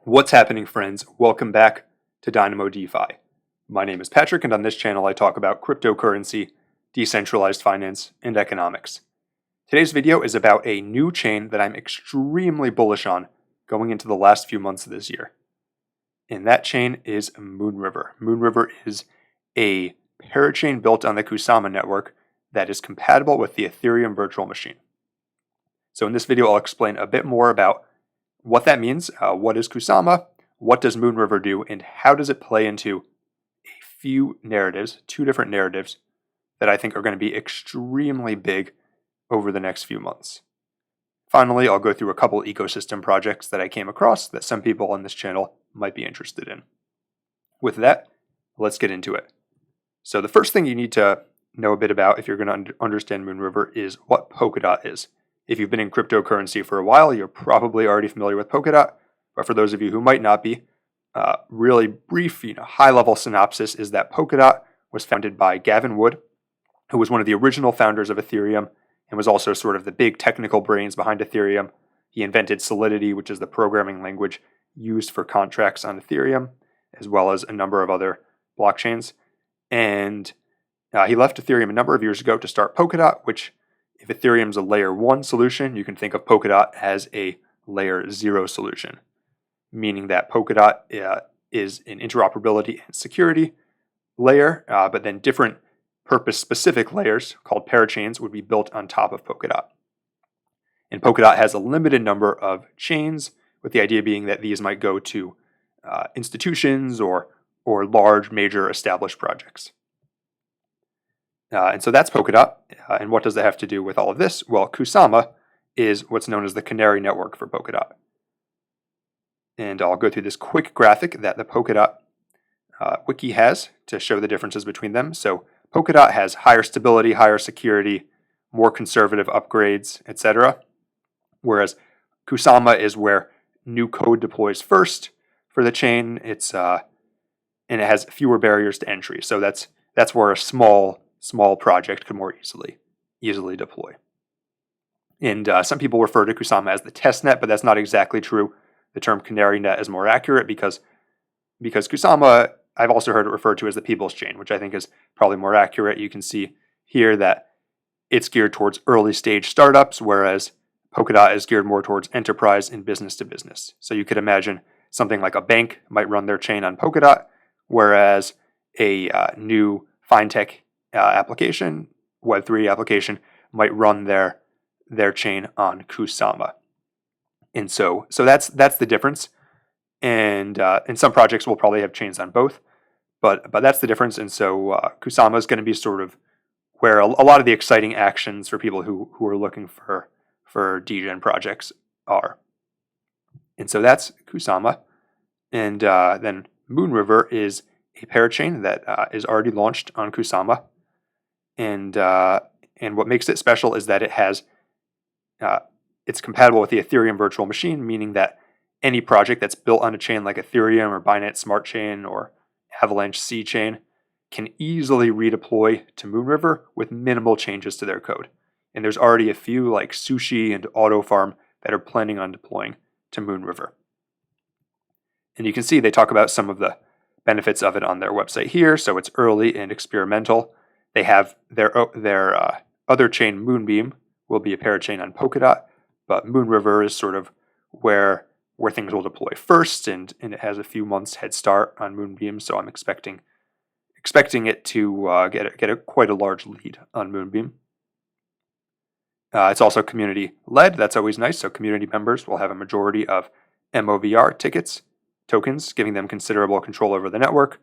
What's happening, friends? Welcome back to Dynamo DeFi. My name is Patrick, and on this channel I talk about cryptocurrency, decentralized finance, and economics. Today's video is about a new chain that I'm extremely bullish on going into the last few months of this year. And that chain is Moonriver. Moonriver is a parachain built on the Kusama network that is compatible with the Ethereum virtual machine. So in this video I'll explain a bit more about what that means, what is Kusama, what does Moonriver do, and how does it play into a few narratives, two different narratives, that I think are going to be extremely big over the next few months. Finally, I'll go through a couple ecosystem projects that I came across that some people on this channel might be interested in. With that, let's get into it. So the first thing you need to know a bit about if you're going to understand Moonriver is what Polkadot is. If you've been in cryptocurrency for a while, you're probably already familiar with Polkadot, but for those of you who might not be, really brief, high-level synopsis is that Polkadot was founded by Gavin Wood, who was one of the original founders of Ethereum and was also sort of the big technical brains behind Ethereum. He invented Solidity, which is the programming language used for contracts on Ethereum, as well as a number of other blockchains. And he left Ethereum a number of years ago to start Polkadot, which, if Ethereum's a layer 1 solution, you can think of Polkadot as a layer 0 solution, meaning that Polkadot is an interoperability and security layer, but then different purpose-specific layers called parachains would be built on top of Polkadot. And Polkadot has a limited number of chains, with the idea being that these might go to institutions or large, major established projects. And so that's Polkadot. And what does that have to do with all of this? Well, Kusama is what's known as the canary network for Polkadot. And I'll go through this quick graphic that the Polkadot wiki has to show the differences between them. So Polkadot has higher stability, higher security, more conservative upgrades, etc. Whereas Kusama is where new code deploys first for the chain. And it has fewer barriers to entry. So that's where a small project could more easily deploy. And some people refer to Kusama as the test net, but that's not exactly true. The term canary net is more accurate because Kusama, I've also heard it referred to as the people's chain, which I think is probably more accurate. You can see here that it's geared towards early stage startups, whereas Polkadot is geared more towards enterprise and business to business. So you could imagine something like a bank might run their chain on Polkadot, whereas a new fintech application, Web3 application, might run their chain on Kusama. And so that's the difference. And some projects will probably have chains on both, but that's the difference. And so Kusama is going to be sort of where a lot of the exciting actions for people who are looking for degen projects are. And so that's Kusama. And then Moonriver is a parachain that is already launched on Kusama. And what makes it special is that it has it's compatible with the Ethereum virtual machine, meaning that any project that's built on a chain like Ethereum or Binance Smart Chain or Avalanche C Chain can easily redeploy to Moonriver with minimal changes to their code. And there's already a few like Sushi and AutoFarm that are planning on deploying to Moonriver. And you can see they talk about some of the benefits of it on their website here. So it's early and experimental. They have their other chain, Moonbeam, will be a parachain on Polkadot, but Moonriver is sort of where things will deploy first, and it has a few months head start on Moonbeam, so I'm expecting it to get quite a large lead on Moonbeam. It's also community led. That's always nice. So community members will have a majority of MOVR tokens, giving them considerable control over the network.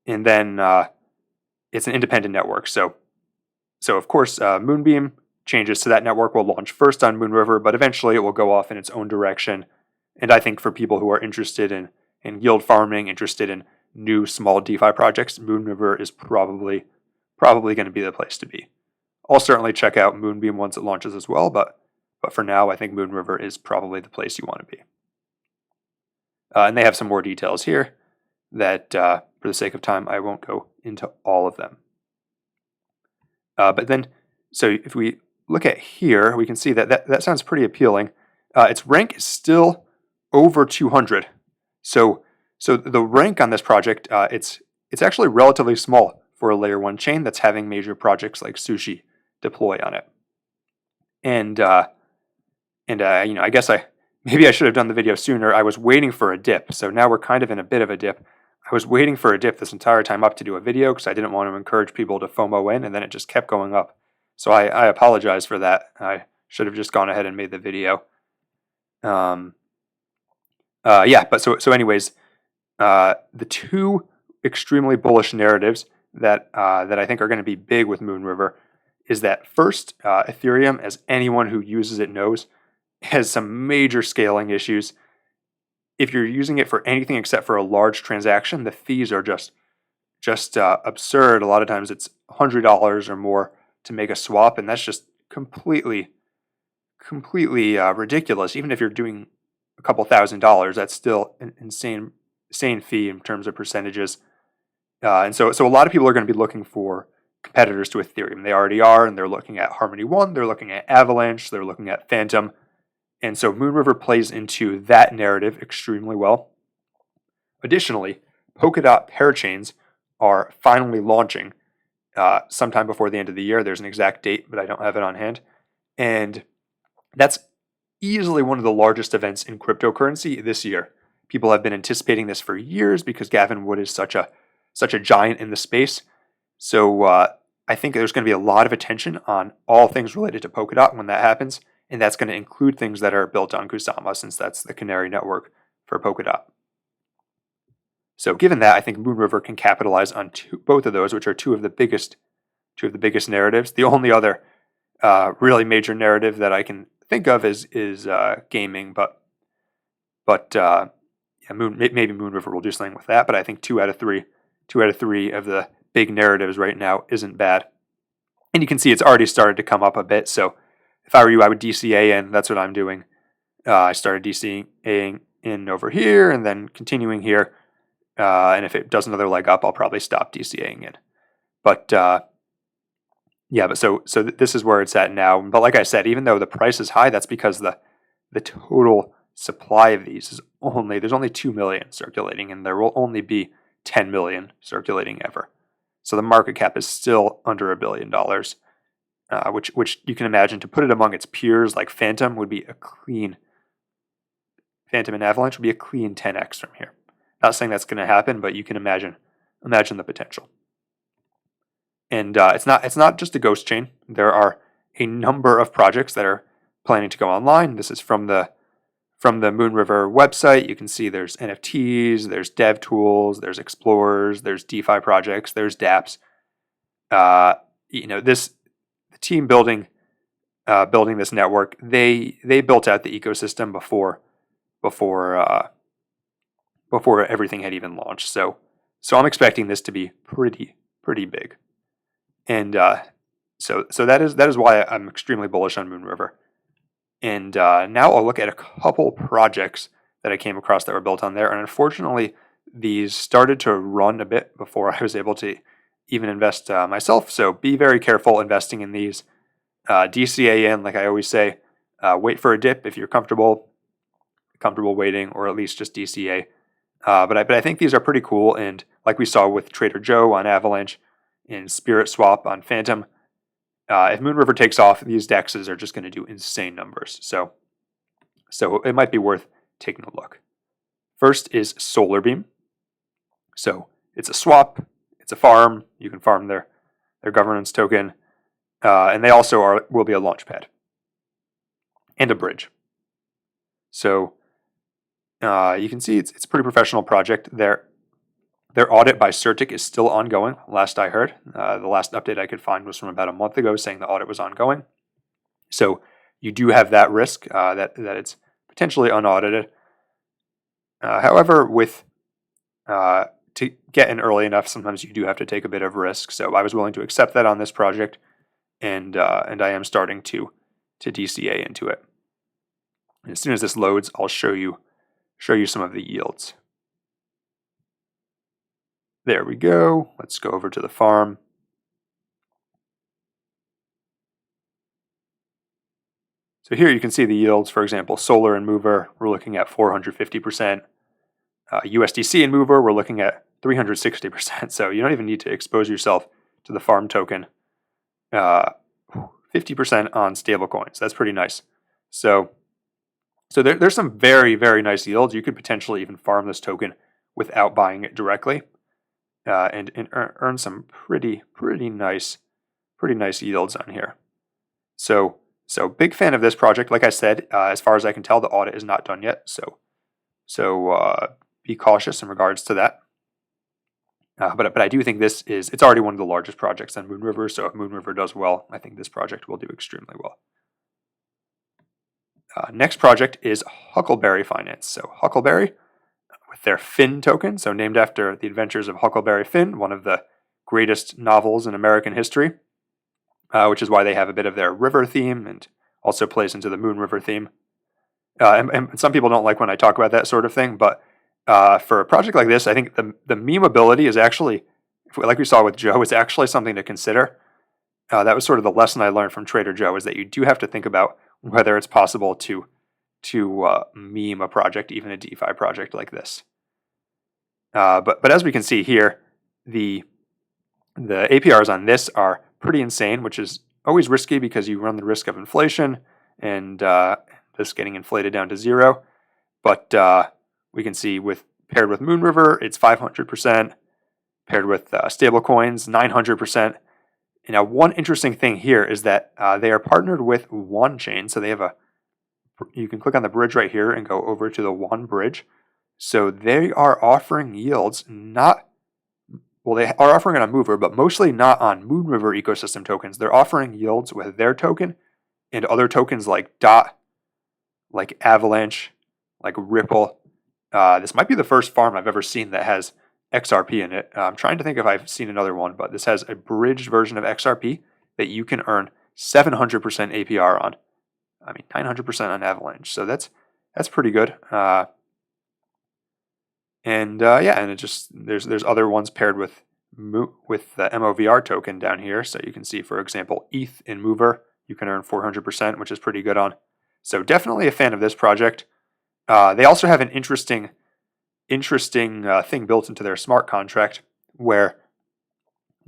And then it's an independent network. So of course, Moonbeam changes to that network will launch first on Moonriver, but eventually it will go off in its own direction. And I think for people who are interested in yield farming, interested in new small DeFi projects, Moonriver is probably going to be the place to be. I'll certainly check out Moonbeam once it launches as well, but for now, I think Moonriver is probably the place you want to be. And they have some more details here that, for the sake of time, I won't go into all of them. But then, so if we look at here, we can see that sounds pretty appealing. Its rank is still over 200, So the rank on this project, it's actually relatively small for a layer 1 chain that's having major projects like Sushi deploy on it. And I guess maybe I should have done the video sooner. I was waiting for a dip, so now we're kind of in a bit of a dip. I was waiting for a dip this entire time up to do a video because I didn't want to encourage people to FOMO in, and then it just kept going up. So I apologize for that. I should have just gone ahead and made the video. But so anyways, the two extremely bullish narratives that I think are going to be big with Moonriver is that first, Ethereum, as anyone who uses it knows, has some major scaling issues. If you're using it for anything except for a large transaction, the fees are just absurd. A lot of times it's $100 or more to make a swap, and that's just completely ridiculous. Even if you're doing a couple $1,000s, that's still an insane fee in terms of percentages. And so a lot of people are going to be looking for competitors to Ethereum. They already are, and they're looking at Harmony One, they're looking at Avalanche, they're looking at Phantom. And so Moonriver plays into that narrative extremely well. Additionally, Polkadot parachains are finally launching sometime before the end of the year. There's an exact date, but I don't have it on hand. And that's easily one of the largest events in cryptocurrency this year. People have been anticipating this for years because Gavin Wood is such a giant in the space. So I think there's going to be a lot of attention on all things related to Polkadot when that happens. And that's going to include things that are built on Kusama, since that's the canary network for Polkadot. So given that, I think Moonriver can capitalize on both of those, which are two of the biggest narratives. The only other really major narrative that I can think of is gaming, but maybe Moonriver will do something with that. But I think two out of three of the big narratives right now isn't bad. And you can see it's already started to come up a bit. So if I were you, I would DCA in. That's what I'm doing. I started DCAing in over here and then continuing here. And if it does another leg up, I'll probably stop DCAing in. But so this is where it's at now. But like I said, even though the price is high, that's because the total supply of these is there's only 2 million circulating, and there will only be 10 million circulating ever. So the market cap is still under $1 billion. Which you can imagine, to put it among its peers, like Phantom and Avalanche would be a clean 10x from here. Not saying that's going to happen, but you can imagine the potential. And it's not just a ghost chain. There are a number of projects that are planning to go online. This is from the Moonriver website. You can see there's NFTs, there's dev tools, there's explorers, there's DeFi projects, there's dApps. The team building this network, they built out the ecosystem before everything had even launched. So I'm expecting this to be pretty big. And so that is why I'm extremely bullish on Moonriver. And now I'll look at a couple projects that I came across that were built on there. And unfortunately, these started to run a bit before I was able to even invest myself. So be very careful investing in these. DCA in, like I always say, wait for a dip if you're comfortable waiting, or at least just DCA. But I think these are pretty cool. And like we saw with Trader Joe on Avalanche and Spirit Swap on Phantom, if Moonriver takes off, these DEXs are just going to do insane numbers. So it might be worth taking a look. First is Solarbeam. So it's a swap. It's a farm. You can farm their governance token. And they also will be a launchpad and a bridge. So you can see it's a pretty professional project. Their audit by Certic is still ongoing, last I heard. The last update I could find was from about a month ago, saying the audit was ongoing. So you do have that risk that it's potentially unaudited. However, to get in early enough, sometimes you do have to take a bit of risk. So I was willing to accept that on this project, and I am starting to DCA into it. And as soon as this loads, I'll show you some of the yields. There we go. Let's go over to the farm. So here you can see the yields. For example, Solar and MOVR, we're looking at 450%. USDC and MOVR, we're looking at 360%. So you don't even need to expose yourself to the farm token. 50% on stablecoins. That's pretty nice. So there's some very, very nice yields. You could potentially even farm this token without buying it directly, and earn some pretty nice yields on here. So big fan of this project. Like I said, as far as I can tell, the audit is not done yet. So be cautious in regards to that. But I do think it's already one of the largest projects on Moonriver. So if Moonriver does well, I think this project will do extremely well. Next project is Huckleberry Finance. So Huckleberry, with their Finn token, so named after the adventures of Huckleberry Finn, one of the greatest novels in American history, which is why they have a bit of their river theme and also plays into the Moonriver theme. And some people don't like when I talk about that sort of thing, but for a project like this, I think the memeability is actually, like we saw with Joe, it's actually something to consider. That was sort of the lesson I learned from Trader Joe, is that you do have to think about whether it's possible to meme a project, even a DeFi project like this. But as we can see here, the APRs on this are pretty insane, which is always risky because you run the risk of inflation and this getting inflated down to zero. But we can see paired with Moonriver, it's 500%. Paired with stablecoins, 900%. And now one interesting thing here is that they are partnered with One Chain. So they have you can click on the bridge right here and go over to the One bridge. So they are offering yields they are offering it on Mover, but mostly not on Moonriver ecosystem tokens. They're offering yields with their token and other tokens like DOT, like Avalanche, like Ripple. This might be the first farm I've ever seen that has XRP in it. I'm trying to think if I've seen another one, but this has a bridged version of XRP that you can earn 700% APR on. 900% on Avalanche. So that's pretty good. And it just there's other ones paired with the MOVR token down here. So you can see, for example, ETH in Mover, you can earn 400%, which is pretty good on. So definitely a fan of this project. They also have an interesting thing built into their smart contract where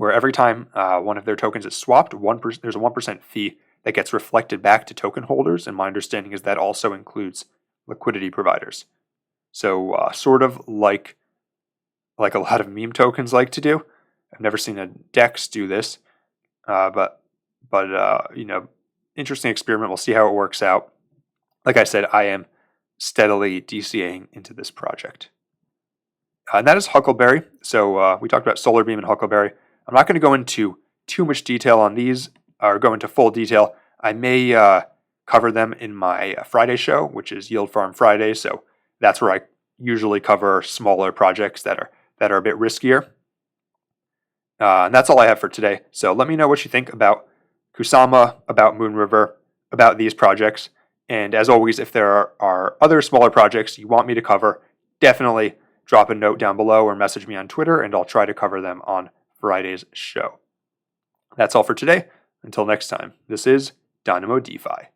every time one of their tokens is swapped, there's a 1% fee that gets reflected back to token holders. And my understanding is that also includes liquidity providers. So sort of like a lot of meme tokens like to do. I've never seen a DEX do this, but interesting experiment. We'll see how it works out. Like I said, I am steadily DCAing into this project. And that is Huckleberry. So we talked about Solarbeam and Huckleberry. I'm not going to go into too much detail on these, or go into full detail. I may cover them in my Friday show, which is Yield Farm Friday. So that's where I usually cover smaller projects that are a bit riskier. And that's all I have for today. So let me know what you think about Kusama, about Moonriver, about these projects. And as always, if there are other smaller projects you want me to cover, definitely drop a note down below or message me on Twitter, and I'll try to cover them on Friday's show. That's all for today. Until next time, this is Dynamo DeFi.